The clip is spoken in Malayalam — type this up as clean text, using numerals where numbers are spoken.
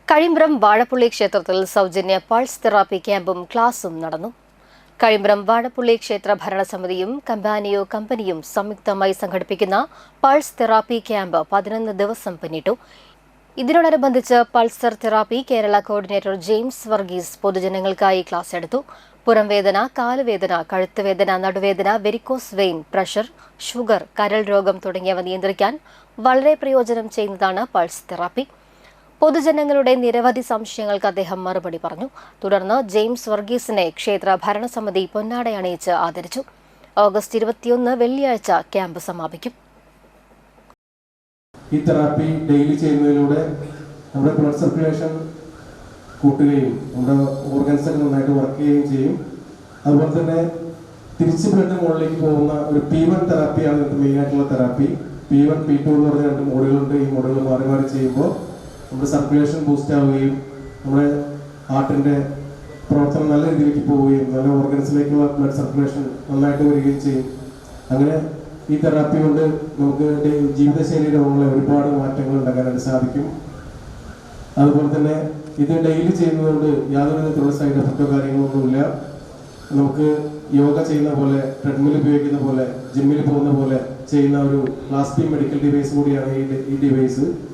കഴിമ്പ്രം വാഴപ്പുള്ളി ക്ഷേത്രത്തിൽ സൗജന്യ പൾസ് തെറാപ്പി ക്യാമ്പും ക്ലാസും നടന്നു. കഴിമ്പ്രം വാഴപ്പുള്ളി ക്ഷേത്ര ഭരണസമിതിയും കമ്പാനിയോ കമ്പനിയും സംയുക്തമായി സംഘടിപ്പിക്കുന്ന പൾസ് തെറാപ്പി ക്യാമ്പ് 11 ദിവസം പിന്നിട്ടു. ഇതിനോടനുബന്ധിച്ച് pulsar therapy Kerala coordinator James Varghese പൊതുജനങ്ങൾക്കായി ക്ലാസ് എടുത്തു. പുറംവേദന, കാലുവേദന, കഴുത്തുവേദന, നടുവേദന, വെരിക്കോസ് വെയിൻ, പ്രഷർ, ഷുഗർ, കരൾ രോഗം തുടങ്ങിയവ നിയന്ത്രിക്കാൻ വളരെ പ്രയോജനം ചെയ്യുന്നതാണ് പൾസ് തെറാപ്പി. പൊതുജനങ്ങളുടെ നിരവധി സംശയങ്ങൾക്ക് അദ്ദേഹം മറുപടി പറഞ്ഞു. തുടർന്ന് ജെയിംസ് വർഗീസിനെ ക്ഷേത്ര ഭരണസമിതി പൊന്നാടയണിയിച്ച് ആദരിച്ചു. ഓഗസ്റ്റ് 21 വെള്ളിയാഴ്ച ക്യാമ്പ് സമാപിക്കും. ഈ തെറാപ്പി ഡെയിലി ചെയ്യുന്നതിലൂടെ നമ്മുടെ ബ്ലഡ് സർക്കുലേഷൻ കൂട്ടുകയും നമ്മുടെ ഓർഗൻസ് ഒക്കെ നന്നായിട്ട് വർക്ക് ചെയ്യുകയും ചെയ്യും. അതുപോലെ തന്നെ തിരിച്ച് ബ്ലഡ് മുകളിലേക്ക് പോകുന്ന ഒരു P1 തെറാപ്പിയാണ് ഇത് മെയിനായിട്ടുള്ള തെറാപ്പി. P1, P2 എന്ന് പറഞ്ഞ 2 മോഡുകളുണ്ട്. ഈ മോഡുകൾ മാറി മാറി ചെയ്യുമ്പോൾ നമ്മുടെ സർക്കുലേഷൻ ബൂസ്റ്റ് ആവുകയും നമ്മുടെ ഹാർട്ടിൻ്റെ പ്രവർത്തനം നല്ല രീതിയിലേക്ക് പോവുകയും നല്ല ഓർഗൻസിലേക്കുള്ള ബ്ലഡ് സർക്കുലേഷൻ നന്നായിട്ട് വരികയും ചെയ്യും. അങ്ങനെ ഈ തെറാപ്പി കൊണ്ട് നമുക്ക് ജീവിതശൈലി രോഗങ്ങളെ ഒരുപാട് മാറ്റങ്ങൾ ഉണ്ടാക്കാനായിട്ട് സാധിക്കും. അതുപോലെ തന്നെ ഇത് ഡെയിലി ചെയ്യുന്നതുകൊണ്ട് യാതൊരു വിധത്തിലുള്ള സൈഡ് എഫക്റ്റോ കാര്യങ്ങളൊന്നുമില്ല. നമുക്ക് യോഗ ചെയ്യുന്ന പോലെ, ട്രെഡ്മിൽ ഉപയോഗിക്കുന്ന പോലെ, ജിമ്മിൽ പോകുന്ന പോലെ ചെയ്യുന്ന ഒരു ക്ലാസ് B മെഡിക്കൽ ഡിവൈസ് കൂടിയാണ് ഈ ഡിവൈസ്.